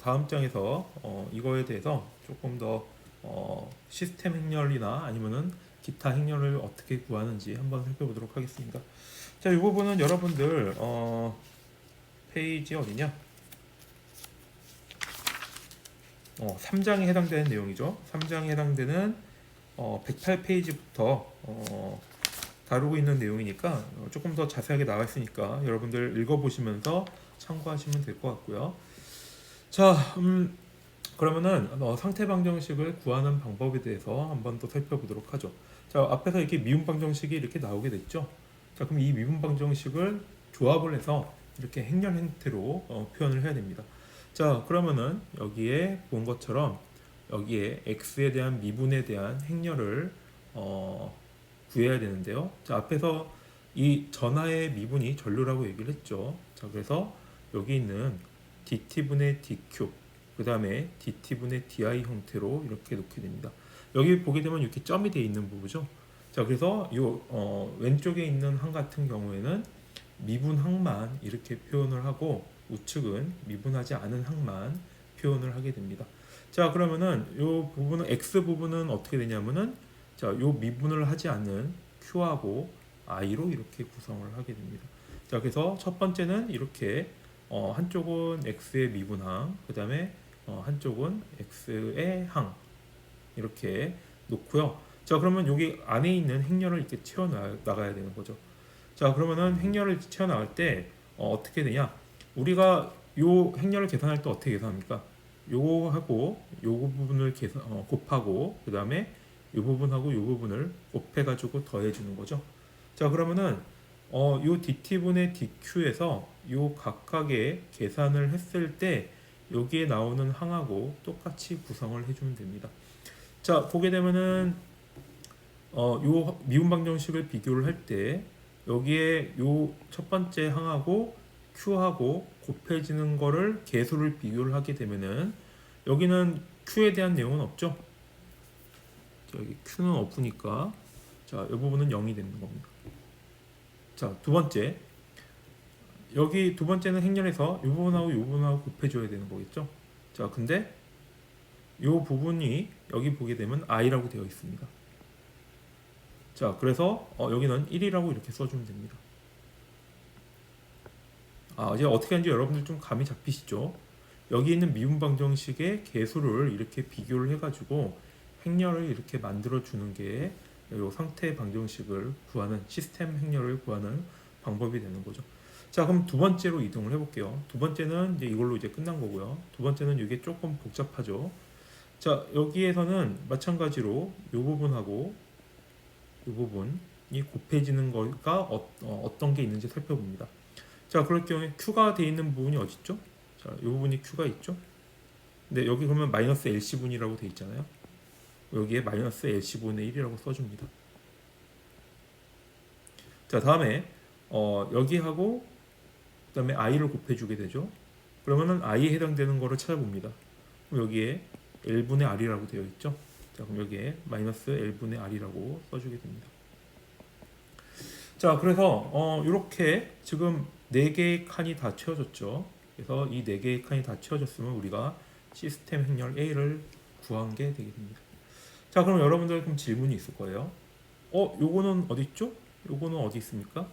다음 장에서 이거에 대해서 조금 더 시스템 행렬이나 아니면은 기타 행렬을 어떻게 구하는지 한번 살펴보도록 하겠습니다. 자, 이 부분은 여러분들 페이지 어디냐? 3장에 해당되는 내용이죠. 3장에 해당되는 108페이지부터 다루고 있는 내용이니까 조금 더 자세하게 나와 있으니까 여러분들 읽어보시면서 참고하시면 될 것 같고요. 자, 그러면은 상태 방정식을 구하는 방법에 대해서 한번 더 살펴보도록 하죠. 자, 앞에서 이렇게 미분 방정식이 이렇게 나오게 됐죠. 자, 그럼 이 미분 방정식을 조합을 해서 이렇게 행렬 형태로 표현을 해야 됩니다. 자, 그러면은 여기에 본 것처럼 여기에 x에 대한 미분에 대한 행렬을 구해야 되는데요. 자, 앞에서 이 전하의 미분이 전류라고 얘기를 했죠. 자, 그래서 여기 있는 dt분의 dq 그 다음에 dt분의 di 형태로 이렇게 놓게 됩니다. 여기 보게 되면 이렇게 점이 되어 있는 부분이죠. 자, 그래서 왼쪽에 있는 항 같은 경우에는 미분항만 이렇게 표현을 하고 우측은 미분하지 않은 항만 표현을 하게 됩니다. 자, 그러면은 이 부분은 x 부분은 어떻게 되냐면은 자, 요 미분을 하지 않는 q하고 i로 이렇게 구성을 하게 됩니다. 자, 그래서 첫 번째는 이렇게 한쪽은 x의 미분항, 그 다음에 한쪽은 x의 항 이렇게 놓고요. 자, 그러면 여기 안에 있는 행렬을 이렇게 채워 나가야 되는 거죠. 자, 그러면은 행렬을 채워 나갈 때 어떻게 되냐? 우리가 요 행렬을 계산할 때 어떻게 계산합니까? 요거하고 요 부분을 곱하고 그 다음에 요 부분하고 요 부분을 곱해가지고 더해주는 거죠. 자, 그러면은 요 dt분의 dq에서 요 각각의 계산을 했을 때 여기에 나오는 항하고 똑같이 구성을 해주면 됩니다. 자, 보게 되면은 요 미분 방정식을 비교를 할 때 여기에 요 첫 번째 항하고 q하고 곱해지는 거를 계수를 비교를 하게 되면은 여기는 q에 대한 내용은 없죠. 여기 q는 없으니까 자, 이 부분은 0이 되는 겁니다. 자, 두 번째 여기 두 번째는 행렬에서 이 부분하고 이 부분하고 곱해줘야 되는 거겠죠. 자, 근데 이 부분이 여기 보게 되면 i라고 되어 있습니다. 자, 그래서 여기는 1이라고 이렇게 써주면 됩니다. 이제 어떻게 하는지 여러분들 좀 감이 잡히시죠? 여기 있는 미분 방정식의 개수를 이렇게 비교를 해가지고 행렬을 이렇게 만들어 주는 게 이 상태 방정식을 구하는 시스템 행렬을 구하는 방법이 되는 거죠. 자, 그럼 두 번째로 이동을 해볼게요. 두 번째는 이제 이걸로 이제 끝난 거고요. 두 번째는 이게 조금 복잡하죠. 자, 여기에서는 마찬가지로 이 부분하고 이 부분이 곱해지는 거가 어떤 게 있는지 살펴봅니다. 자, 그럴 경우에 Q가 되어 있는 부분이 어디 있죠? 자, 이 부분이 Q가 있죠? 근데 여기 그러면 마이너스 LC분이라고 되어 있잖아요. 여기에 마이너스 LC분의 1이라고 써줍니다. 자, 다음에 여기하고 그 다음에 i를 곱해주게 되죠. 그러면은 i에 해당되는 거를 찾아봅니다. 그럼 여기에 L분의 R이라고 되어 있죠. 자, 그럼 여기에 마이너스 L분의 R이라고 써주게 됩니다. 자, 그래서 이렇게 지금 4개의 칸이 다 채워졌죠. 그래서 이 4개의 칸이 다 채워졌으면 우리가 시스템 행렬 A를 구한 게 되게 됩니다. 자, 그럼 여러분들 그럼 질문이 있을 거예요. 요거는 어디 있죠? 요거는 어디 있습니까?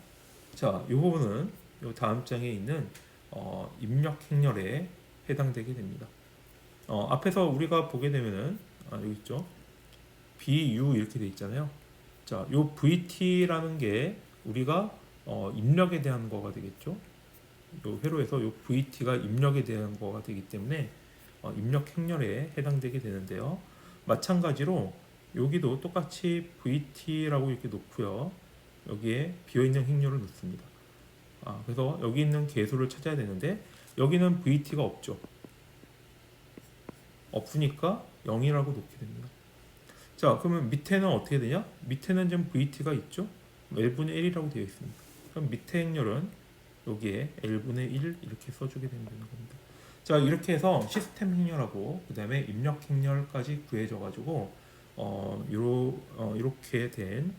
자, 이 부분은 요 다음 장에 있는 입력 행렬에 해당되게 됩니다. 앞에서 우리가 보게 되면은 여기 있죠. BU 이렇게 돼 있잖아요. 자, 요 VT라는 게 우리가 입력에 대한 거가 되겠죠. 요 회로에서 요 VT가 입력에 대한 거가 되기 때문에 입력 행렬에 해당되게 되는데요. 마찬가지로 여기도 똑같이 VT라고 이렇게 놓고요. 여기에 비어있는 행렬을 놓습니다. 그래서 여기 있는 개수를 찾아야 되는데 여기는 VT가 없죠. 없으니까 0이라고 놓게 됩니다. 자, 그러면 밑에는 어떻게 되냐? 밑에는 지금 VT가 있죠? L분의 1이라고 되어 있습니다. 그럼 밑에 행렬은 여기에 L분의 1 이렇게 써주게 되는 겁니다. 자, 이렇게 해서 시스템 행렬하고 그 다음에 입력 행렬까지 구해져가지고 이렇게 된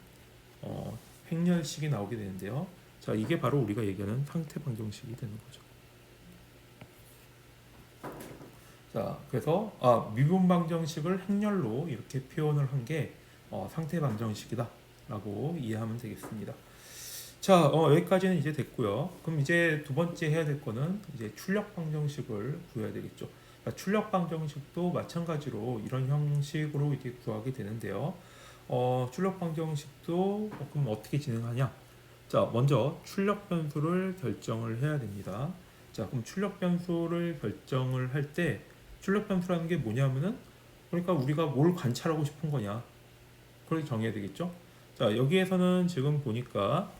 행렬식이 나오게 되는데요. 자, 이게 바로 우리가 얘기하는 상태 방정식이 되는 거죠. 자, 그래서 미분 방정식을 행렬로 이렇게 표현을 한 게 상태 방정식이다라고 이해하면 되겠습니다. 자, 여기까지는 이제 됐고요. 그럼 이제 두 번째 해야 될 거는 이제 출력 방정식을 구해야 되겠죠. 자, 출력 방정식도 마찬가지로 이런 형식으로 이렇게 구하게 되는데요. 출력 방정식도 그럼 어떻게 진행하냐? 자, 먼저 출력 변수를 결정을 해야 됩니다. 자, 그럼 출력 변수를 결정을 할 때 출력 변수라는 게 뭐냐면은 그러니까 우리가 뭘 관찰하고 싶은 거냐? 그걸 정해야 되겠죠. 자, 여기에서는 지금 보니까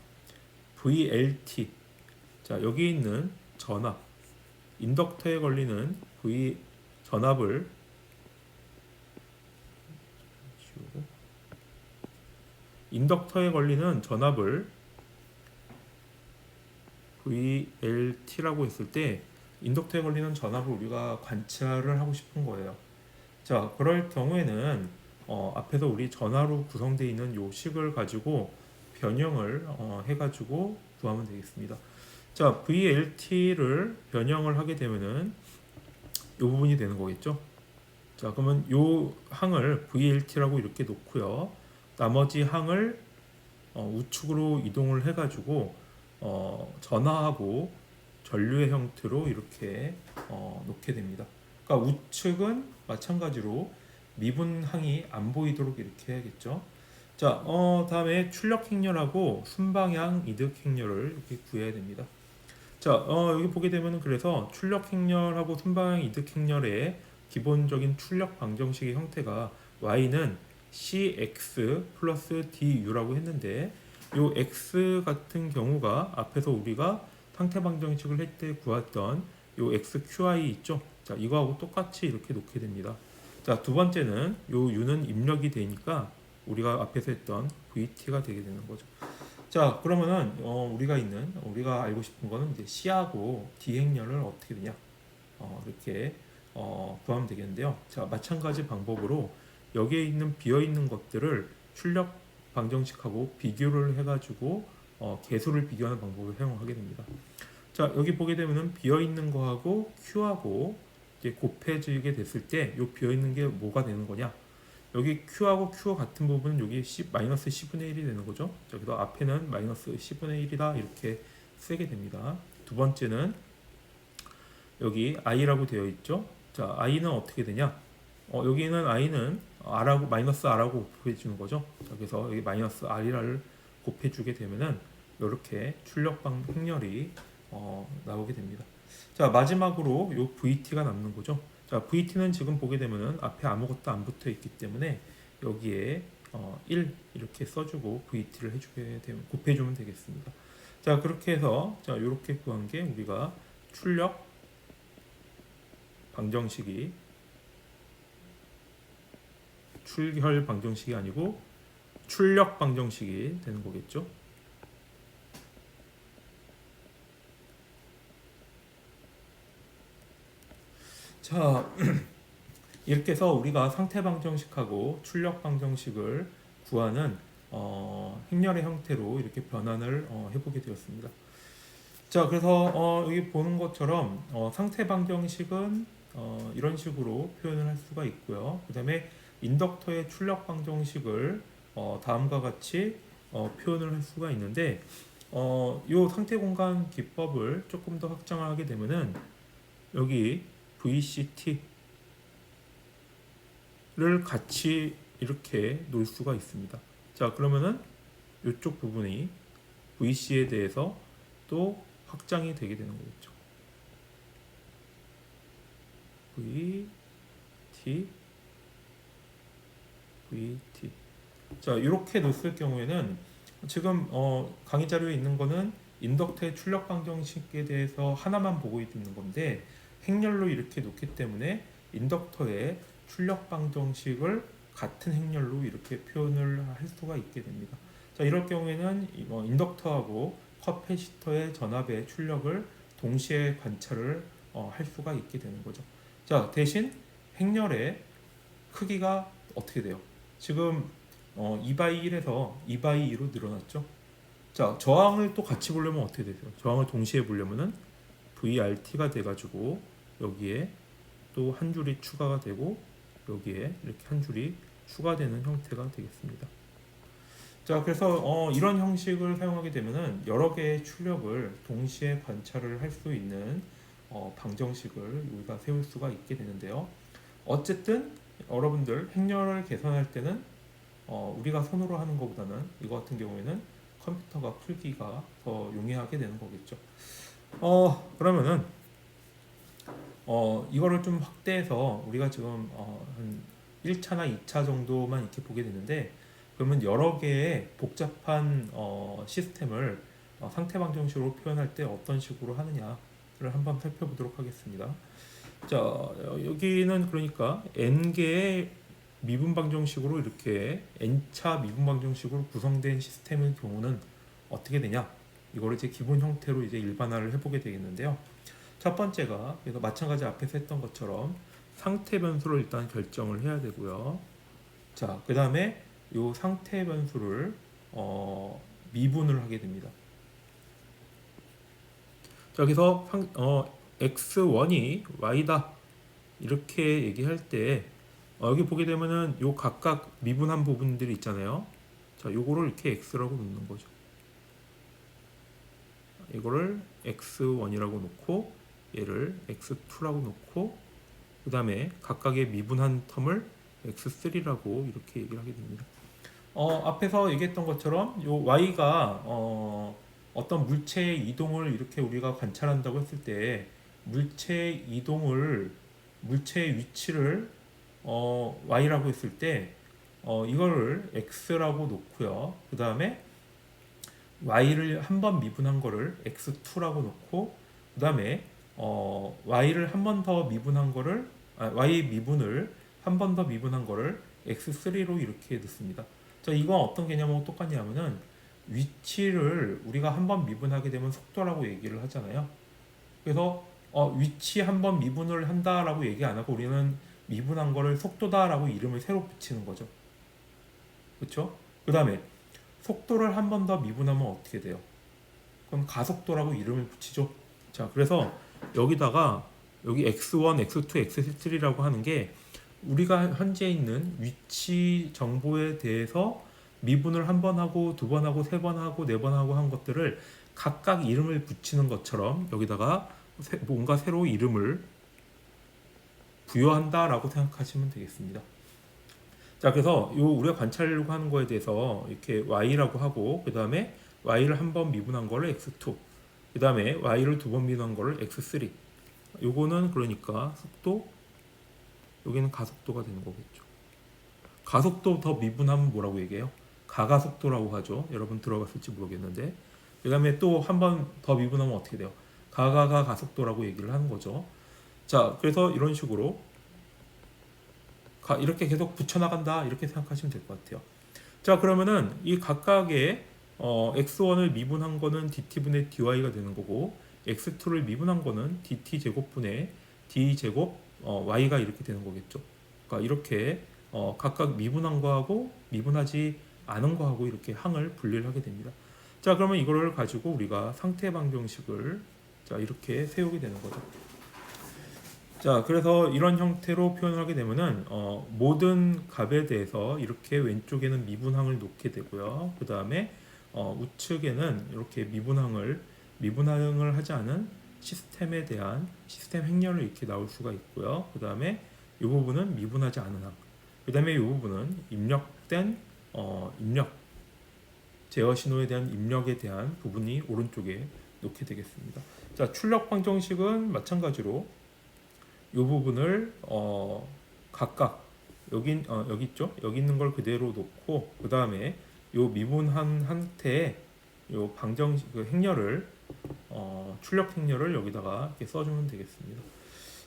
VLT, 자, 여기 있는 전압, 인덕터에 걸리는 V 전압을 인덕터에 걸리는 전압을 VLT라고 했을 때 인덕터에 걸리는 전압을 우리가 관찰을 하고 싶은 거예요. 자, 그럴 경우에는 앞에서 우리 전화로 구성되어 있는 요 식을 가지고 변형을 해가지고 구하면 되겠습니다. 자, VLT를 변형을 하게 되면은 이 부분이 되는 거겠죠. 자, 그러면 요 항을 VLT라고 이렇게 놓고요. 나머지 항을 우측으로 이동을 해가지고 전하하고 전류의 형태로 이렇게 놓게 됩니다. 그러니까 우측은 마찬가지로 미분항이 안 보이도록 이렇게 해야겠죠. 자, 다음에 출력 행렬하고 순방향 이득 행렬을 이렇게 구해야 됩니다. 자, 여기 보게 되면 그래서 출력 행렬하고 순방향 이득 행렬의 기본적인 출력 방정식의 형태가 y는 cx 플러스 du라고 했는데 요 x 같은 경우가 앞에서 우리가 상태 방정식을 할 때 구했던 요 xqi 있죠? 자, 이거하고 똑같이 이렇게 놓게 됩니다. 자, 두 번째는 요 u는 입력이 되니까 우리가 앞에서 했던 vt가 되게 되는 거죠. 자, 그러면은 우리가 알고 싶은 거는 이제 c하고 d 행렬을 어떻게 되냐 이렇게 구하면 되겠는데요. 자, 마찬가지 방법으로 여기에 있는 비어 있는 것들을 출력 방정식하고 비교를 해가지고 개수를 비교하는 방법을 사용하게 됩니다. 자, 여기 보게 되면은 비어 있는 거하고 q하고 이제 곱해지게 됐을 때 이 비어 있는 게 뭐가 되는 거냐? 여기 q하고 q가 같은 부분은 여기 마이너스 10분의 1이 되는 거죠. 자, 그래서 앞에는 마이너스 10분의 1이다 이렇게 쓰게 됩니다. 두 번째는 여기 i라고 되어 있죠. 자, i는 어떻게 되냐? 여기는 i는 r하고 마이너스 r하고 곱해주는 거죠. 자, 그래서 여기 마이너스 r을 곱해주게 되면은 이렇게 출력방 행렬이 나오게 됩니다. 자, 마지막으로 요 VT가 남는 거죠. 자, VT는 지금 보게 되면은 앞에 아무것도 안 붙어 있기 때문에 여기에 1 이렇게 써주고 VT를 해주게 되면 곱해주면 되겠습니다. 자, 그렇게 해서 자, 이렇게 구한 게 우리가 출력 방정식이 출혈 방정식이 아니고 출력 방정식이 되는 거겠죠. 자, 이렇게 해서 우리가 상태 방정식하고 출력 방정식을 구하는 행렬의 형태로 이렇게 변환을 해보게 되었습니다. 자, 그래서 여기 보는 것처럼 상태 방정식은 이런 식으로 표현을 할 수가 있고요. 그 다음에 인덕터의 출력 방정식을 다음과 같이 표현을 할 수가 있는데 이 상태 공간 기법을 조금 더 확장하게 되면은 여기 VCT를 같이 이렇게 놓을 수가 있습니다. 자, 그러면은 이쪽 부분이 VC에 대해서 또 확장이 되게 되는 거겠죠. VT VT. 자, 이렇게 놓을 경우에는 지금 강의 자료에 있는 거는 인덕터의 출력 방정식에 대해서 하나만 보고 있는 건데 행렬로 이렇게 놓기 때문에 인덕터의 출력 방정식을 같은 행렬로 이렇게 표현을 할 수가 있게 됩니다. 자, 이럴 경우에는 인덕터하고 커패시터의 전압의 출력을 동시에 관찰을 할 수가 있게 되는 거죠. 자, 대신 행렬의 크기가 어떻게 돼요? 지금 2/1에서 2/2로 늘어났죠. 자, 저항을 또 같이 보려면 어떻게 되죠? 저항을 동시에 보려면은 VRT가 돼가지고 여기에 또 한 줄이 추가가 되고 여기에 이렇게 한 줄이 추가되는 형태가 되겠습니다. 자, 그래서 이런 형식을 사용하게 되면은 여러 개의 출력을 동시에 관찰을 할 수 있는 방정식을 우리가 세울 수가 있게 되는데요. 어쨌든 여러분들 행렬을 계산할 때는 우리가 손으로 하는 것보다는 이거 같은 경우에는 컴퓨터가 풀기가 더 용이하게 되는 거겠죠. 그러면은 이거를 좀 확대해서 우리가 지금 한 1차나 2차 정도만 이렇게 보게 되는데, 그러면 여러 개의 복잡한 시스템을 상태 방정식으로 표현할 때 어떤 식으로 하느냐를 한번 살펴보도록 하겠습니다. 자, 여기는 그러니까 n개의 미분 방정식으로 이렇게 n차 미분 방정식으로 구성된 시스템의 경우는 어떻게 되냐? 이거를 이제 기본 형태로 이제 일반화를 해보게 되겠는데요. 첫 번째가 그래서 마찬가지 앞에서 했던 것처럼 상태 변수를 일단 결정을 해야 되고요. 자, 그 다음에 이 상태 변수를 미분을 하게 됩니다. 자, 여기서 x1이 y다 이렇게 얘기할 때 여기 보게 되면은 요 각각 미분한 부분들이 있잖아요. 자, 요거를 이렇게 x라고 놓는 거죠. 이거를 x1이라고 놓고 얘를 x2라고 놓고 그 다음에 각각의 미분한 텀을 x3라고 이렇게 얘기를 하게 됩니다. 앞에서 얘기했던 것처럼 요 y가 어떤 물체의 이동을 이렇게 우리가 관찰한다고 했을 때 물체의 위치를 y라고 했을 때 이거를 x라고 놓고요. 그 다음에 y를 한 번 미분한 거를 x2라고 놓고 그 다음에 y를 한 번 더 미분한 거를 y 미분을 한 번 더 미분한 거를 x3로 이렇게 넣습니다. 자, 이건 어떤 개념하고 똑같냐면은 위치를 우리가 한 번 미분하게 되면 속도라고 얘기를 하잖아요. 그래서 위치 한 번 미분을 한다라고 얘기 안 하고 우리는 미분한 거를 속도다라고 이름을 새로 붙이는 거죠. 그렇죠? 그 다음에 속도를 한 번 더 미분하면 어떻게 돼요? 그럼 가속도라고 이름을 붙이죠. 자, 그래서 여기다가 여기 x1, x2, x3라고 하는 게 우리가 현재 있는 위치 정보에 대해서 미분을 한 번 하고 두 번 하고 세 번 하고 네 번 하고 한 것들을 각각 이름을 붙이는 것처럼 여기다가 뭔가 새로 이름을 부여한다라고 생각하시면 되겠습니다. 자, 그래서 요 우리가 관찰하려고 하는 거에 대해서 이렇게 y라고 하고 그 다음에 y를 한 번 미분한 거를 x2, 그 다음에 y를 두 번 미분한 거를 x3. 요거는 그러니까 속도, 여기는 가속도가 되는 거겠죠. 가속도 더 미분하면 뭐라고 얘기해요? 가가속도라고 하죠. 여러분 들어봤을지 모르겠는데. 그 다음에 또 한 번 더 미분하면 어떻게 돼요? 가속도라고 얘기를 하는 거죠. 자, 그래서 이런 식으로 이렇게 계속 붙여나간다 이렇게 생각하시면 될 것 같아요. 자, 그러면은 이 각각의 x1을 미분한 거는 dt분의 dy가 되는 거고 x2를 미분한 거는 dt 제곱분의 d 제곱 y가 이렇게 되는 거겠죠. 그러니까 이렇게 각각 미분한 거하고 미분하지 않은 거하고 이렇게 항을 분리를 하게 됩니다. 자, 그러면 이거를 가지고 우리가 상태 방정식을 자 이렇게 세우게 되는 거죠. 자, 그래서 이런 형태로 표현을 하게 되면은 모든 값에 대해서 이렇게 왼쪽에는 미분항을 놓게 되고요. 그 다음에 우측에는 이렇게 미분항을 하지 않은 시스템에 대한 시스템 행렬을 이렇게 나올 수가 있고요. 그 다음에 이 부분은 미분하지 않은 항. 그 다음에 이 부분은 입력된 제어 신호에 대한 입력에 대한 부분이 오른쪽에 놓게 되겠습니다. 자, 출력 방정식은 마찬가지로 이 부분을 각각 여기 있죠? 여기 있는 걸 그대로 놓고 그 다음에 요 미분한 상태에 요 방정식 그 행렬을 출력 행렬을 여기다가 이렇게 써주면 되겠습니다.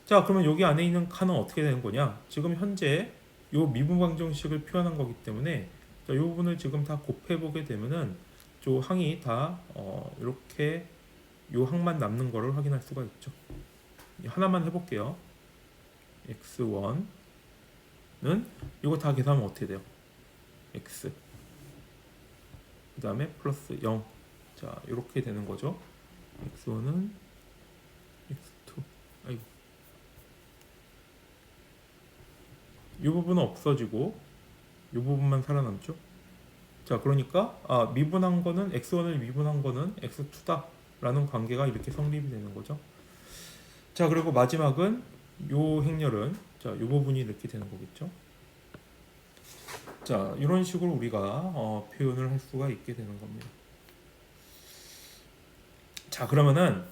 자, 그러면 여기 안에 있는 칸은 어떻게 되는 거냐? 지금 현재 요 미분 방정식을 표현한 거기 때문에 자, 요 부분을 지금 다 곱해 보게 되면은 저 항이 다 이렇게 요 항만 남는 거를 확인할 수가 있죠. 하나만 해볼게요. x1은 이거 다 계산하면 어떻게 돼요? x 그 다음에 플러스 0. 자, 이렇게 되는 거죠. x1은 x2 아이고 이 부분은 없어지고 이 부분만 살아남죠. 자, 그러니까 미분한 거는 x1을 미분한 거는 x2다 라는 관계가 이렇게 성립이 되는 거죠. 자, 그리고 마지막은 요 행렬은 자, 이 부분이 이렇게 되는 거겠죠. 자, 이런 식으로 우리가 표현을 할 수가 있게 되는 겁니다. 자, 그러면은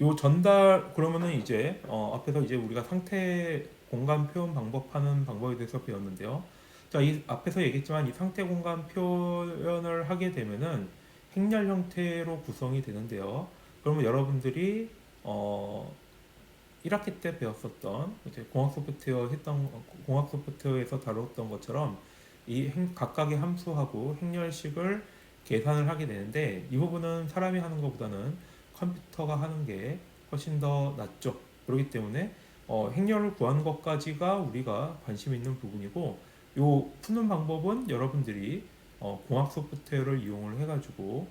요 전달 그러면은 이제 앞에서 이제 우리가 상태 공간 표현 방법 하는 방법에 대해서 배웠는데요. 자, 이 앞에서 얘기했지만 이 상태 공간 표현을 하게 되면은 행렬 형태로 구성이 되는데요. 그러면 여러분들이 1학기 때 배웠었던 이제 공학 소프트웨어에서 다뤘던 것처럼 이 각각의 함수하고 행렬식을 계산을 하게 되는데 이 부분은 사람이 하는 것보다는 컴퓨터가 하는 게 훨씬 더 낫죠. 그렇기 때문에 행렬을 구하는 것까지가 우리가 관심 있는 부분이고 요 푸는 방법은 여러분들이 공학 소프트웨어를 이용을 해가지고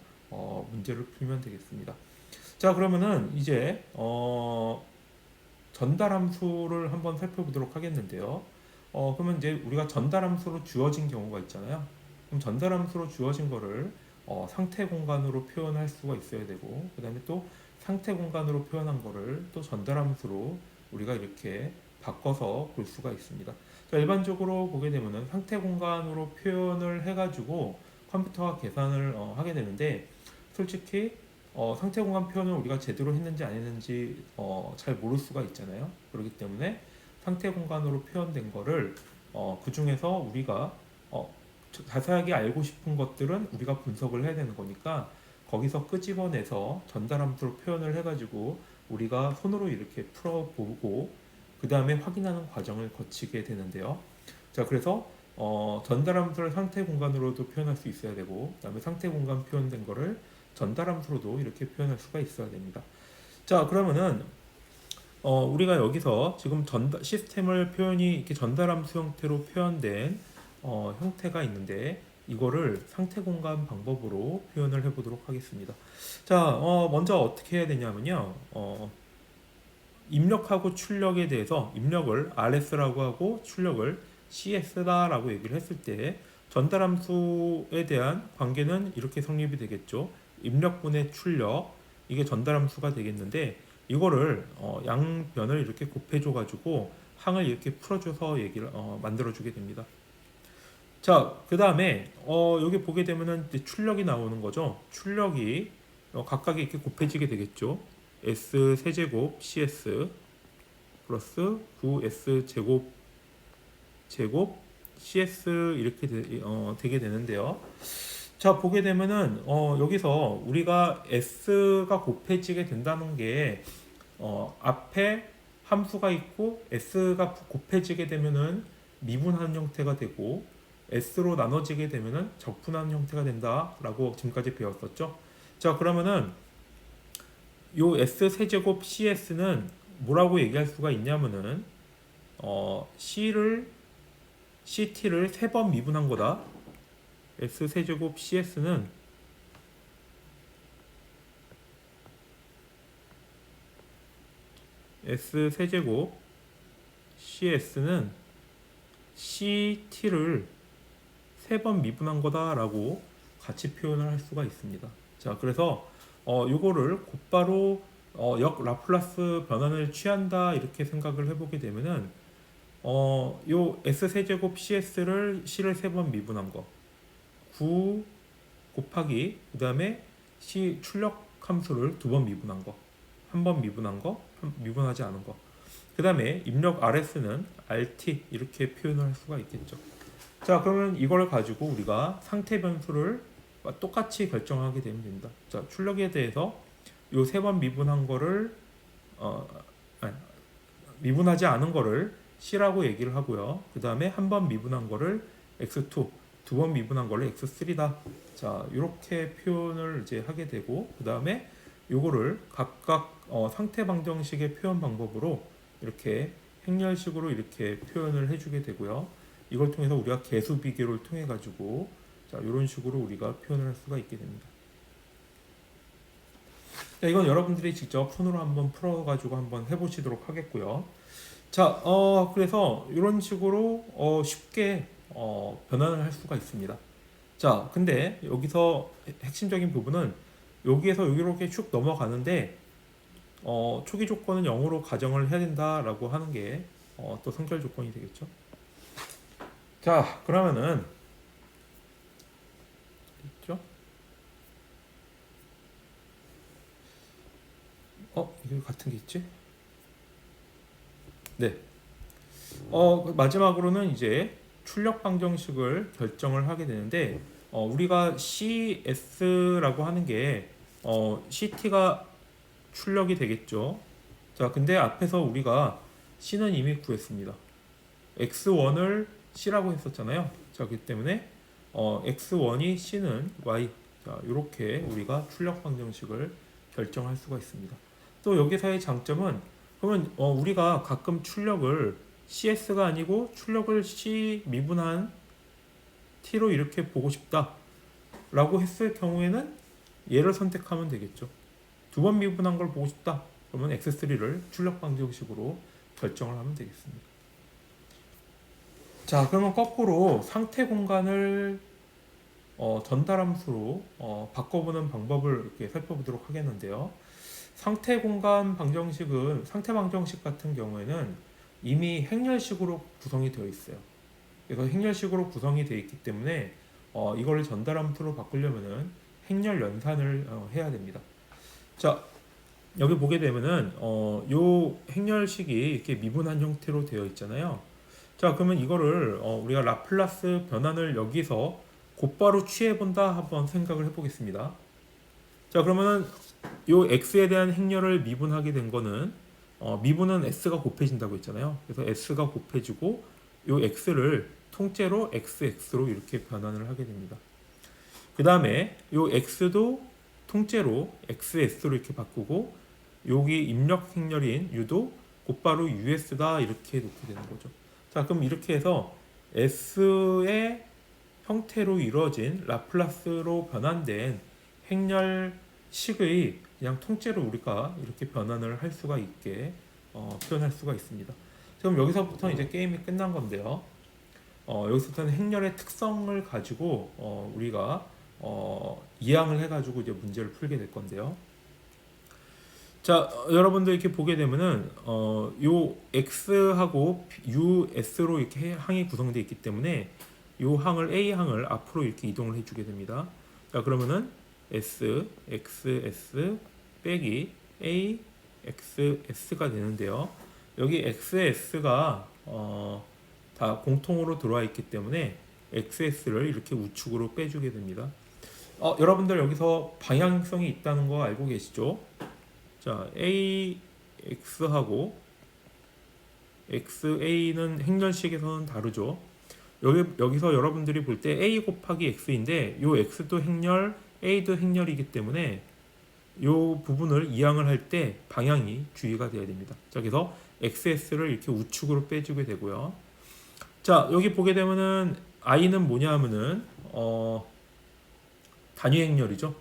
문제를 풀면 되겠습니다. 자, 그러면은 이제 전달 함수를 한번 살펴보도록 하겠는데요. 그러면 이제 우리가 전달 함수로 주어진 경우가 있잖아요. 그럼 전달 함수로 주어진 거를 상태 공간으로 표현할 수가 있어야 되고, 그 다음에 또 상태 공간으로 표현한 거를 또 전달 함수로 우리가 이렇게 바꿔서 볼 수가 있습니다. 자, 일반적으로 보게 되면은 상태 공간으로 표현을 해가지고 컴퓨터가 계산을 하게 되는데, 솔직히 상태 공간 표현을 우리가 제대로 했는지 안 했는지 잘 모를 수가 있잖아요. 그렇기 때문에 상태 공간으로 표현된 거를 그 중에서 우리가 자세하게 알고 싶은 것들은 우리가 분석을 해야 되는 거니까 거기서 끄집어내서 전달함수로 표현을 해가지고 우리가 손으로 이렇게 풀어보고 그 다음에 확인하는 과정을 거치게 되는데요. 자, 그래서 전달함수를 상태 공간으로도 표현할 수 있어야 되고 그 다음에 상태 공간 표현된 거를 전달함수로도 이렇게 표현할 수가 있어야 됩니다. 자, 그러면은 우리가 여기서 지금 시스템을 표현이 이렇게 전달함수 형태로 표현된 형태가 있는데 이거를 상태 공간 방법으로 표현을 해보도록 하겠습니다. 자, 먼저 어떻게 해야 되냐면요. 입력하고 출력에 대해서 입력을 RS라고 하고 출력을 CS다라고 얘기를 했을 때 전달함수에 대한 관계는 이렇게 성립이 되겠죠. 입력분의 출력 이게 전달함수가 되겠는데 이거를 양변을 이렇게 곱해줘 가지고 항을 이렇게 풀어줘서 얘기를 만들어주게 됩니다. 자, 그 다음에 여기 보게 되면은 이제 출력이 나오는 거죠. 출력이 각각이 이렇게 곱해지게 되겠죠. S 세제곱 CS 플러스 9S 제곱 CS 이렇게 되게 되는데요. 자, 보게 되면은 여기서 우리가 S가 곱해지게 된다는 게 앞에 함수가 있고 S가 곱해지게 되면은 미분하는 형태가 되고 S로 나눠지게 되면은 적분하는 형태가 된다라고 지금까지 배웠었죠. 자, 그러면은 요 S 세제곱 CS는 뭐라고 얘기할 수가 있냐면은 CT를 3번 미분한 거다. S 세제곱 CS는 S 세제곱 CS는 CT를 3번 미분한 거다라고 같이 표현을 할 수가 있습니다. 자, 그래서 요거를 곧바로 역 라플라스 변환을 취한다 이렇게 생각을 해보게 되면은 요 S 세제곱 CS를 C를 3번 미분한 거 9 곱하기 그 다음에 C 출력 함수를 2번 미분한 거 1번 미분한 거 미분하지 않은 거 그 다음에 입력 RS는 RT 이렇게 표현을 할 수가 있겠죠. 자, 그러면 이걸 가지고 우리가 상태 변수를 똑같이 결정하게 되면 됩니다. 자, 출력에 대해서 요 3번 미분한 거를 미분하지 않은 거를 C라고 얘기를 하고요. 그 다음에 한 번 미분한 거를 X2 두 번 미분한 거를 X3다. 자, 이렇게 표현을 이제 하게 되고 그 다음에 요거를 각각 상태 방정식의 표현 방법으로 이렇게 행렬식으로 이렇게 표현을 해주게 되고요. 이걸 통해서 우리가 개수 비교를 통해 가지고 자, 이런 식으로 우리가 표현을 할 수가 있게 됩니다. 자, 이건 여러분들이 직접 손으로 한번 풀어 가지고 한번 해보시도록 하겠고요. 자, 그래서 이런 식으로 쉽게 변환을 할 수가 있습니다. 자, 근데 여기서 핵심적인 부분은 여기에서 여기로 이렇게 쭉 넘어가는데 초기 조건은 0으로 가정을 해야 된다라고 하는 게 또 선결 조건이 되겠죠. 자, 그러면은 있죠? 이게 같은 게 있지? 네. 마지막으로는 이제 출력 방정식을 결정을 하게 되는데 우리가 CS라고 하는 게 CT가 출력이 되겠죠. 자, 근데 앞에서 우리가 C는 이미 구했습니다. X1을 C라고 했었잖아요. 자, 그렇기 때문에 X1이 C는 Y. 자, 이렇게 우리가 출력 방정식을 결정할 수가 있습니다. 또 여기서의 장점은 그러면 우리가 가끔 출력을 CS가 아니고 출력을 C 미분한 T로 이렇게 보고 싶다라고 했을 경우에는 얘를 선택하면 되겠죠. 두 번 미분한 걸 보고 싶다. 그러면 X3를 출력 방정식으로 결정을 하면 되겠습니다. 자, 그러면 거꾸로 상태 공간을 전달함수로 바꿔보는 방법을 이렇게 살펴보도록 하겠는데요. 상태 공간 방정식은 상태 방정식 같은 경우에는 이미 행렬식으로 구성이 되어 있어요. 그래서 행렬식으로 구성이 되어 있기 때문에 이걸 전달함수로 바꾸려면은 행렬 연산을 해야 됩니다. 자, 여기 보게 되면은 요 행렬식이 이렇게 미분한 형태로 되어 있잖아요. 자, 그러면 이거를 우리가 라플라스 변환을 여기서 곧바로 취해 본다 한번 생각을 해보겠습니다. 자, 그러면은 요 x에 대한 행렬을 미분하게 된 거는 미분은 s가 곱해진다고 했잖아요. 그래서 s가 곱해지고 요 x를 통째로 xx로 이렇게 변환을 하게 됩니다. 그 다음에 요 x도 통째로 xs로 이렇게 바꾸고 여기 입력 행렬인 u도 곧바로 us다 이렇게 놓게 되는 거죠. 자, 그럼 이렇게 해서 s의 형태로 이루어진 라플라스로 변환된 행렬식의 그냥 통째로 우리가 이렇게 변환을 할 수가 있게 표현할 수가 있습니다. 그럼 여기서부터 이제 게임이 끝난 건데요. 여기서부터는 행렬의 특성을 가지고 우리가 이항을 해가지고 이제 문제를 풀게 될 건데요. 자, 여러분들 이렇게 보게 되면은 요 x하고 us로 이렇게 항이 구성되어 있기 때문에 요 항을 a 항을 앞으로 이렇게 이동을 해주게 됩니다. 자, 그러면은 s, xs 빼기 a, xs가 되는데요. 여기 xs가 다 공통으로 들어와 있기 때문에 xs를 이렇게 우측으로 빼주게 됩니다. 여러분들 여기서 방향성이 있다는 거 알고 계시죠? 자, AX하고 XA는 행렬식에서는 다르죠. 여기서 여러분들이 볼 때 A 곱하기 X인데 요 X도 행렬, A도 행렬이기 때문에 요 부분을 이항을 할 때 방향이 주의가 되어야 됩니다. 자, 그래서 XS를 이렇게 우측으로 빼주게 되고요. 자, 여기 보게 되면은 I는 뭐냐 하면은 단위 행렬이죠.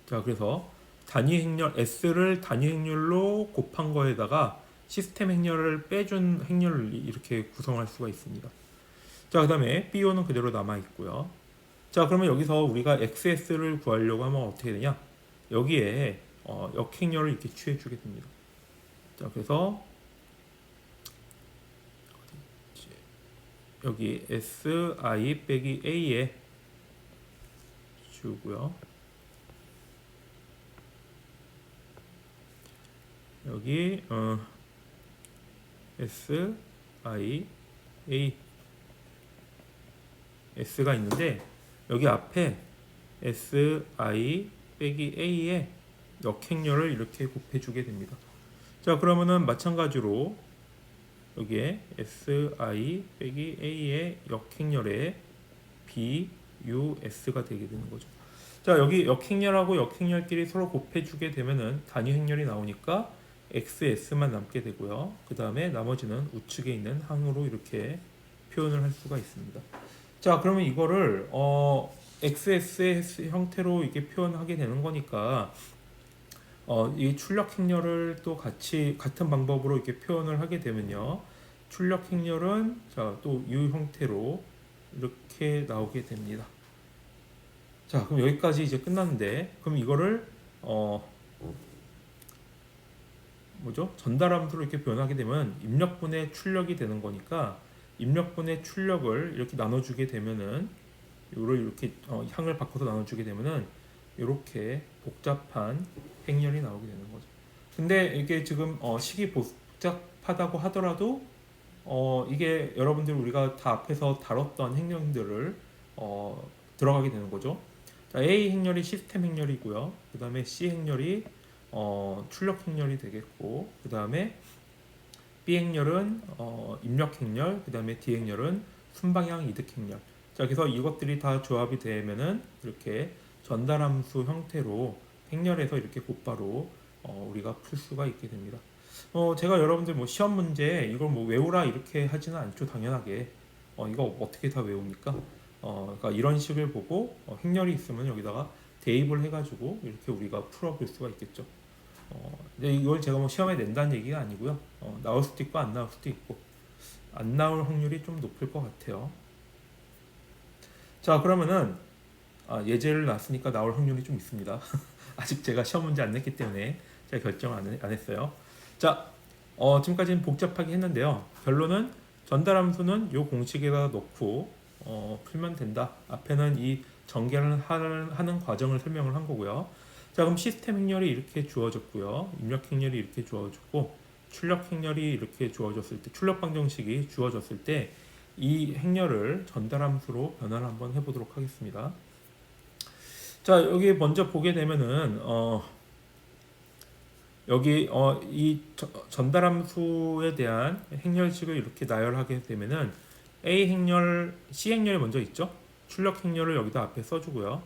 자, 그래서 단위 행렬 S를 단위 행렬로 곱한 거에다가 시스템 행렬을 빼준 행렬을 이렇게 구성할 수가 있습니다. 자, 그 다음에 BO는 그대로 남아 있고요. 자, 그러면 여기서 우리가 XS를 구하려고 하면 어떻게 되냐? 여기에 역행렬을 이렇게 취해 주게 됩니다. 자, 그래서 여기 SI 빼기 A에 주고요. 여기 S, I, A S가 있는데 여기 앞에 S, I 빼기 A에 역행렬을 이렇게 곱해주게 됩니다. 자, 그러면은 마찬가지로 여기에 S, I 빼기 A의 역행렬에 B, U, S가 되게 되는 거죠. 자, 여기 역행렬하고 역행렬끼리 서로 곱해주게 되면은 단위 행렬이 나오니까 XS만 남게 되고요. 그 다음에 나머지는 우측에 있는 항으로 이렇게 표현을 할 수가 있습니다. 자, 그러면 이거를 XS의 형태로 이렇게 표현하게 되는 거니까 이 출력 행렬을 또 같이 같은 방법으로 이렇게 표현을 하게 되면요. 출력 행렬은 자, 또 이 형태로 이렇게 나오게 됩니다. 자, 그럼 여기까지 이제 끝났는데, 그럼 이거를 뭐죠? 전달함수로 이렇게 표현하게 되면 입력분의 출력이 되는 거니까 입력분의 출력을 이렇게 나눠주게 되면은 요를 이렇게 향을 바꿔서 나눠주게 되면은 이렇게 복잡한 행렬이 나오게 되는 거죠. 근데 이게 지금 식이 복잡하다고 하더라도 이게 여러분들 우리가 다 앞에서 다뤘던 행렬들을 들어가게 되는 거죠. 자, A 행렬이 시스템 행렬이고요. 그 다음에 C 행렬이 출력 행렬이 되겠고, 그 다음에 B 행렬은 입력 행렬, 그 다음에 D 행렬은 순방향 이득 행렬. 자, 그래서 이것들이 다 조합이 되면은 이렇게 전달함수 형태로 행렬에서 이렇게 곧바로 우리가 풀 수가 있게 됩니다. 제가 여러분들 뭐 시험 문제 이걸 뭐 외우라 이렇게 하지는 않죠. 당연하게. 이거 어떻게 다 외웁니까? 그러니까 이런 식을 보고 행렬이 있으면 여기다가 대입을 해가지고 이렇게 우리가 풀어볼 수가 있겠죠. 근데 이걸 제가 뭐 시험에 낸다는 얘기가 아니고요. 나올 수도 있고 안 나올 수도 있고 안 나올 확률이 좀 높을 것 같아요. 자, 그러면은 예제를 놨으니까 나올 확률이 좀 있습니다. 아직 제가 시험 문제 안 냈기 때문에 제가 결정을 안 했어요. 자, 지금까지는 복잡하게 했는데요. 결론은 전달함수는 이 공식에다 넣고 풀면 된다. 앞에는 이 전개를 하는 과정을 설명을 한 거고요. 자, 그럼 시스템 행렬이 이렇게 주어졌고요. 입력 행렬이 이렇게 주어졌고 출력 행렬이 이렇게 주어졌을 때, 출력 방정식이 주어졌을 때 이 행렬을 전달함수로 변화를 한번 해보도록 하겠습니다. 자, 여기 먼저 보게 되면은 여기 이 전달함수에 대한 행렬식을 이렇게 나열하게 되면은 A 행렬, C 행렬이 먼저 있죠. 출력 행렬을 여기다 앞에 써주고요.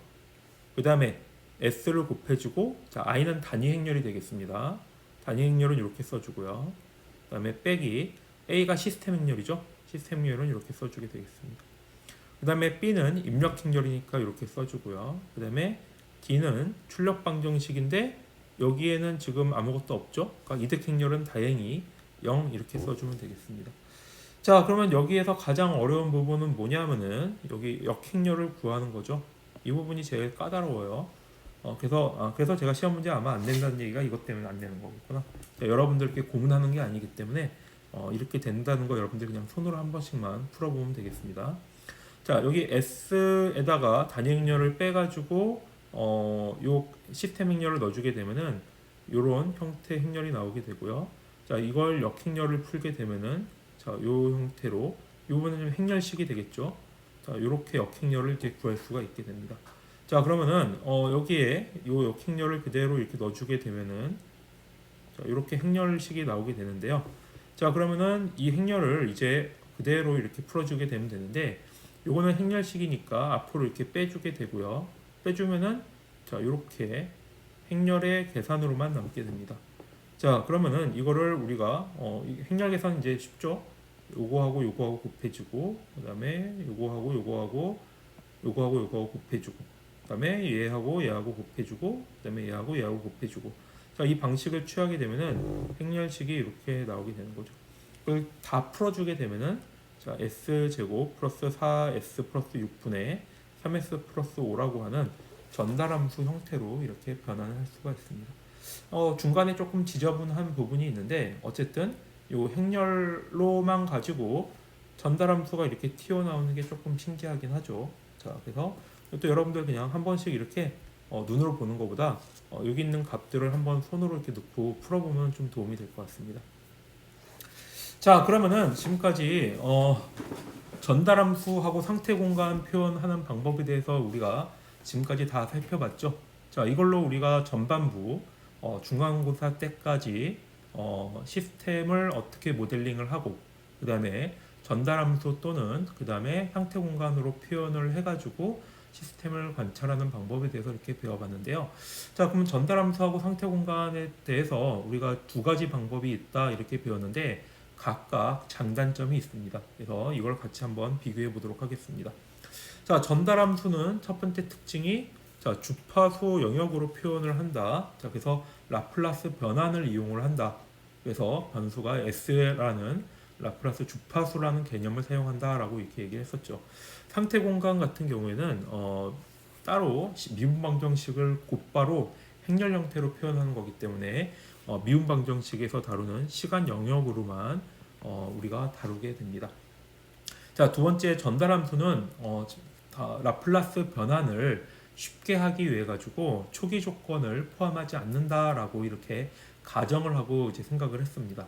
그 다음에 S를 곱해주고, 자, I는 단위 행렬이 되겠습니다. 단위 행렬은 이렇게 써주고요. 그 다음에 빼기, A가 시스템 행렬이죠. 시스템 행렬은 이렇게 써주게 되겠습니다. 그 다음에 B는 입력 행렬이니까 이렇게 써주고요. 그 다음에 D는 출력 방정식인데 여기에는 지금 아무것도 없죠. 그러니까 이득 행렬은 다행히 0 이렇게 써주면 되겠습니다. 자, 그러면 여기에서 가장 어려운 부분은 뭐냐면은 여기 역행렬을 구하는 거죠. 이 부분이 제일 까다로워요. 그래서 제가 시험 문제 아마 안 낸다는 얘기가 이것 때문에 안 내는 거겠구나. 자, 여러분들께 고문하는 게 아니기 때문에 이렇게 된다는 거 여러분들 그냥 손으로 한 번씩만 풀어보면 되겠습니다. 자, 여기 S에다가 단위 행렬을 빼가지고 요 시스템 행렬을 넣어주게 되면은 요런 형태 행렬이 나오게 되고요. 자, 이걸 역행렬을 풀게 되면은 자, 요 형태로 요 부분은 좀 행렬식이 되겠죠. 자, 요렇게 역행렬을 이렇게 구할 수가 있게 됩니다. 자, 그러면은 여기에 요 역행렬을 그대로 이렇게 넣어주게 되면은 자, 이렇게 행렬식이 나오게 되는데요. 자, 그러면은 이 행렬을 이제 그대로 이렇게 풀어주게 되면 되는데 요거는 행렬식이니까 앞으로 이렇게 빼주게 되고요. 빼주면은 자, 이렇게 행렬의 계산으로만 남게 됩니다. 자, 그러면은 이거를 우리가 행렬 계산 이제 쉽죠? 요거하고 요거하고 곱해주고, 그 다음에 요거하고 요거하고 요거하고 요거하고 곱해주고, 그 다음에 얘하고 얘하고 곱해주고, 그 다음에 얘하고 얘하고 곱해주고. 자, 이 방식을 취하게 되면은 행렬식이 이렇게 나오게 되는 거죠. 그걸 다 풀어주게 되면은 자, s제곱 플러스 4s 플러스 6분의 3s 플러스 5라고 하는 전달함수 형태로 이렇게 변환을 할 수가 있습니다. 중간에 조금 지저분한 부분이 있는데 어쨌든 이 행렬로만 가지고 전달함수가 이렇게 튀어나오는 게 조금 신기하긴 하죠. 자, 그래서 또 여러분들 그냥 한 번씩 이렇게 눈으로 보는 것보다 여기 있는 값들을 한번 손으로 이렇게 넣고 풀어보면 좀 도움이 될 것 같습니다. 자, 그러면은 지금까지 전달함수하고 상태 공간 표현하는 방법에 대해서 우리가 지금까지 다 살펴봤죠. 자, 이걸로 우리가 전반부 중간고사 때까지 시스템을 어떻게 모델링을 하고 그 다음에 전달함수 또는 그 다음에 상태 공간으로 표현을 해가지고 시스템을 관찰하는 방법에 대해서 이렇게 배워봤는데요. 자, 그러면 전달함수하고 상태 공간에 대해서 우리가 두 가지 방법이 있다 이렇게 배웠는데 각각 장단점이 있습니다. 그래서 이걸 같이 한번 비교해 보도록 하겠습니다. 자, 전달함수는 첫 번째 특징이 자, 주파수 영역으로 표현을 한다. 자, 그래서 라플라스 변환을 이용을 한다. 그래서 변수가 S라는 라플라스 주파수라는 개념을 사용한다라고 이렇게 얘기했었죠. 상태 공간 같은 경우에는 따로 미분 방정식을 곧바로 행렬 형태로 표현하는 거기 때문에 미분 방정식에서 다루는 시간 영역으로만 우리가 다루게 됩니다. 자, 두 번째 전달함수는 라플라스 변환을 쉽게 하기 위해 가지고 초기 조건을 포함하지 않는다라고 이렇게 가정을 하고 이제 생각을 했습니다.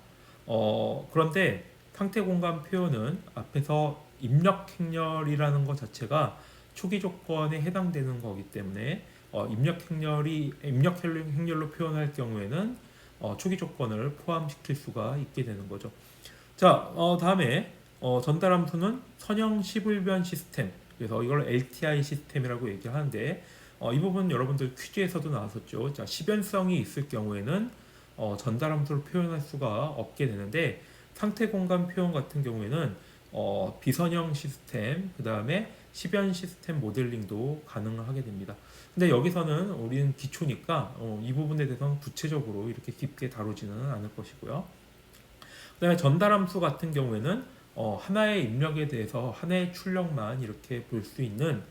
그런데 상태 공간 표현은 앞에서 입력 행렬이라는 것 자체가 초기 조건에 해당되는 거기 때문에 입력 행렬로 표현할 경우에는 초기 조건을 포함시킬 수가 있게 되는 거죠. 자, 다음에 전달함수는 선형 시불변 시스템. 그래서 이걸 LTI 시스템이라고 얘기하는데 이 부분 여러분들 퀴즈에서도 나왔었죠. 자, 시변성이 있을 경우에는 전달함수를 표현할 수가 없게 되는데 상태 공간 표현 같은 경우에는 비선형 시스템, 그 다음에 시변 시스템 모델링도 가능하게 됩니다. 근데 여기서는 우리는 기초니까 이 부분에 대해서는 구체적으로 이렇게 깊게 다루지는 않을 것이고요. 그 다음에 전달함수 같은 경우에는 하나의 입력에 대해서 하나의 출력만 이렇게 볼 수 있는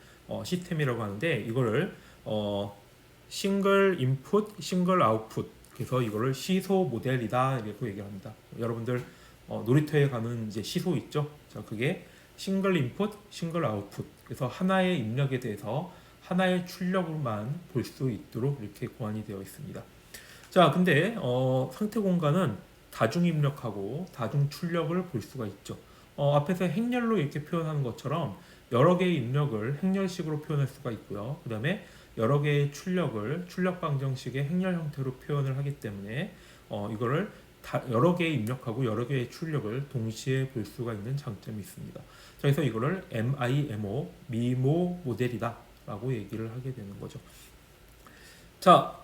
시스템이라고 하는데 이거를 싱글 인풋, 싱글 아웃풋, 그래서 이거를 시소 모델이다 이렇게 얘기합니다. 여러분들 놀이터에 가는 이제 시소 있죠? 자, 그게 싱글 인풋, 싱글 아웃풋. 그래서 하나의 입력에 대해서 하나의 출력으로만 볼 수 있도록 이렇게 고안이 되어 있습니다. 자, 근데 상태 공간은 다중 입력하고 다중 출력을 볼 수가 있죠. 앞에서 행렬로 이렇게 표현하는 것처럼 여러 개의 입력을 행렬식으로 표현할 수가 있고요. 그 다음에 여러 개의 출력을 출력 방정식의 행렬 형태로 표현을 하기 때문에 이거를 여러 개의 입력하고 여러 개의 출력을 동시에 볼 수가 있는 장점이 있습니다. 그래서 이거를 MIMO, 미모 모델이다 라고 얘기를 하게 되는 거죠. 자,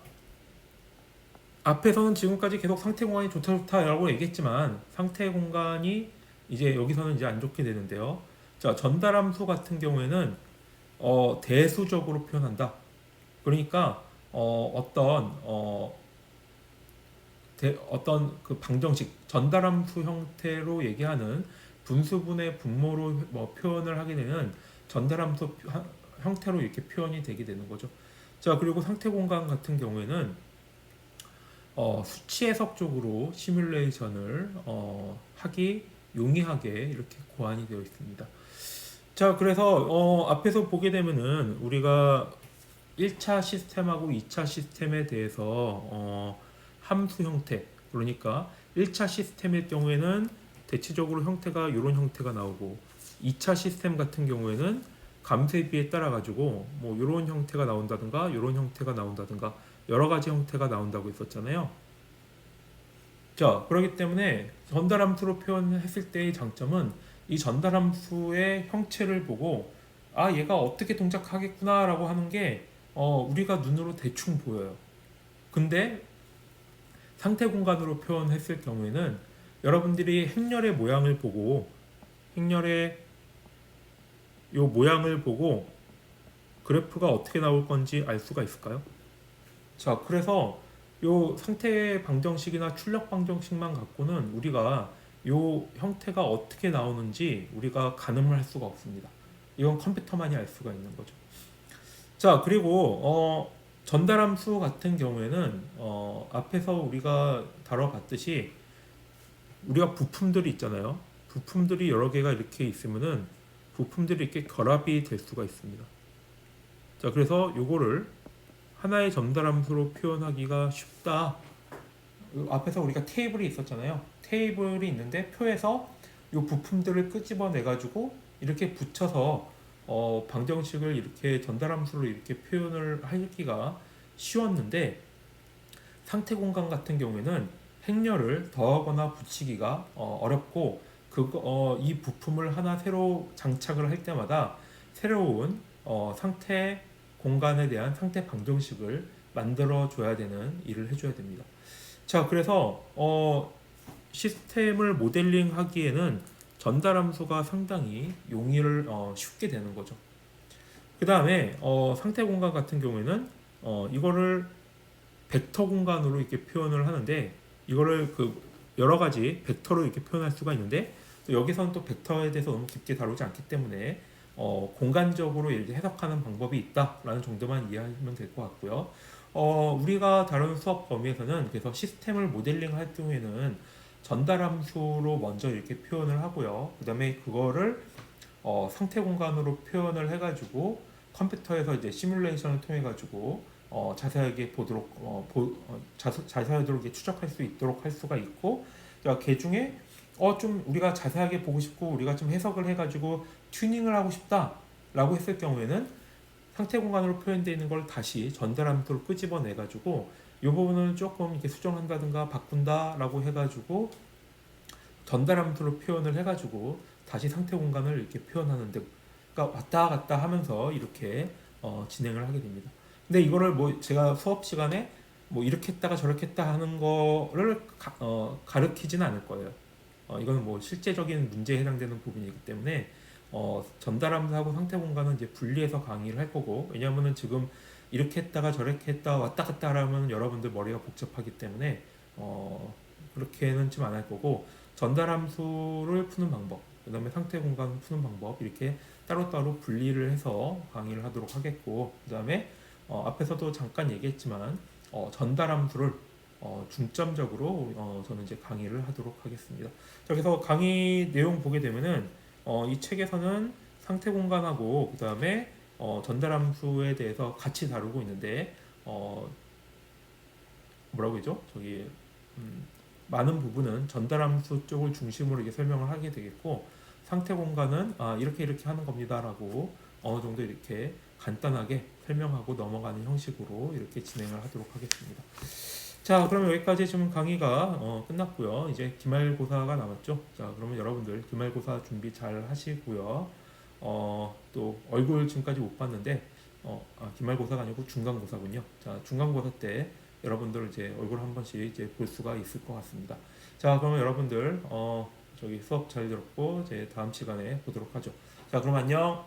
앞에서는 지금까지 계속 상태 공간이 좋다라고 얘기했지만 상태 공간이 이제 여기서는 이제 안 좋게 되는데요. 자, 전달함수 같은 경우에는 대수적으로 표현한다. 그러니까 어떤 그 방정식 전달함수 형태로 얘기하는 분수분의 분모로 표현을 하게 되는 전달함수 형태로 이렇게 표현이 되게 되는 거죠. 자, 그리고 상태 공간 같은 경우에는 수치 해석적으로 시뮬레이션을 하기 용이하게 이렇게 고안이 되어 있습니다. 자, 그래서 앞에서 보게 되면은 우리가 1차 시스템하고 2차 시스템에 대해서 함수 형태, 그러니까 1차 시스템일 경우에는 대체적으로 형태가 이런 형태가 나오고 2차 시스템 같은 경우에는 감쇄비에 따라 가지고 뭐 이런 형태가 나온다든가 이런 형태가 나온다든가 여러 가지 형태가 나온다고 했었잖아요. 자, 그렇기 때문에 전달함수로 표현했을 때의 장점은 이 전달함수의 형체를 보고 아, 얘가 어떻게 동작하겠구나 라고 하는 게 우리가 눈으로 대충 보여요. 근데 상태 공간으로 표현했을 경우에는 여러분들이 행렬의 모양을 보고 행렬의 요 모양을 보고 그래프가 어떻게 나올 건지 알 수가 있을까요? 자, 그래서 요 상태 방정식이나 출력 방정식만 갖고는 우리가 요 형태가 어떻게 나오는지 우리가 가늠을 할 수가 없습니다. 이건 컴퓨터만이 알 수가 있는 거죠. 자, 그리고 전달함수 같은 경우에는 앞에서 우리가 다뤄봤듯이 우리가 부품들이 있잖아요. 부품들이 여러 개가 이렇게 있으면은 부품들이 이렇게 결합이 될 수가 있습니다. 자, 그래서 요거를 하나의 전달함수로 표현하기가 쉽다. 앞에서 우리가 테이블이 있었잖아요. 테이블이 있는데 표에서 이 부품들을 끄집어내 가지고 이렇게 붙여서 방정식을 이렇게 전달함수로 이렇게 표현을 하기가 쉬웠는데 상태 공간 같은 경우에는 행렬을 더하거나 붙이기가 어렵고 이 부품을 하나 새로 장착을 할 때마다 새로운 상태 공간에 대한 상태 방정식을 만들어 줘야 되는 일을 해줘야 됩니다. 자, 그래서 시스템을 모델링 하기에는 전달함수가 상당히 용이를 쉽게 되는 거죠. 그 다음에 상태 공간 같은 경우에는 이거를 벡터 공간으로 이렇게 표현을 하는데 이거를 그 여러 가지 벡터로 이렇게 표현할 수가 있는데 또 여기서는 또 벡터에 대해서 너무 깊게 다루지 않기 때문에 공간적으로 이렇게 해석하는 방법이 있다라는 정도만 이해하면 될 것 같고요. 우리가 다루는 수업 범위에서는 그래서 시스템을 모델링할 경우에는 전달함수로 먼저 이렇게 표현을 하고요. 그 다음에 그거를 상태 공간으로 표현을 해가지고 컴퓨터에서 이제 시뮬레이션을 통해 가지고 자세하게 보도록 자세하도록 이렇게 추적할 수 있도록 할 수가 있고, 그 중에 좀 우리가 자세하게 보고 싶고 우리가 좀 해석을 해가지고 튜닝을 하고 싶다라고 했을 경우에는 상태 공간으로 표현되어 있는 걸 다시 전달함수로 끄집어내 가지고 이 부분을 조금 이렇게 수정한다든가 바꾼다라고 해가지고 전달함수로 표현을 해가지고 다시 상태 공간을 이렇게 표현하는데, 그러니까 왔다 갔다 하면서 이렇게 진행을 하게 됩니다. 근데 이거를 뭐 제가 수업 시간에 뭐 이렇게 했다가 저렇게 했다 하는 거를 가르치지는 않을 거예요. 이거는 뭐 실제적인 문제에 해당되는 부분이기 때문에 전달함수하고 상태 공간은 이제 분리해서 강의를 할 거고, 왜냐하면은 지금 이렇게 했다가 저렇게 했다 왔다 갔다 하면 여러분들 머리가 복잡하기 때문에 그렇게는 좀 안 할 거고, 전달함수를 푸는 방법, 그 다음에 상태 공간 푸는 방법 이렇게 따로따로 분리를 해서 강의를 하도록 하겠고, 그 다음에 앞에서도 잠깐 얘기했지만 전달함수를 중점적으로 저는 이제 강의를 하도록 하겠습니다. 자, 그래서 강의 내용 보게 되면은 이 책에서는 상태 공간하고 그 다음에 전달함수에 대해서 같이 다루고 있는데 뭐라고 했죠? 저기 많은 부분은 전달함수 쪽을 중심으로 이렇게 설명을 하게 되겠고, 상태 공간은 이렇게 이렇게 하는 겁니다라고 어느 정도 이렇게 간단하게 설명하고 넘어가는 형식으로 이렇게 진행을 하도록 하겠습니다. 자, 그럼 여기까지 지금 강의가 끝났고요. 이제 기말고사가 남았죠. 자, 그러면 여러분들 기말고사 준비 잘 하시고요. 또 얼굴 지금까지 못 봤는데 기말고사가 아니고 중간고사군요. 자, 중간고사 때 여러분들 이제 얼굴 한 번씩 이제 볼 수가 있을 것 같습니다. 자, 그러면 여러분들 저기 수업 잘 들었고 이제 다음 시간에 보도록 하죠. 자, 그럼 안녕.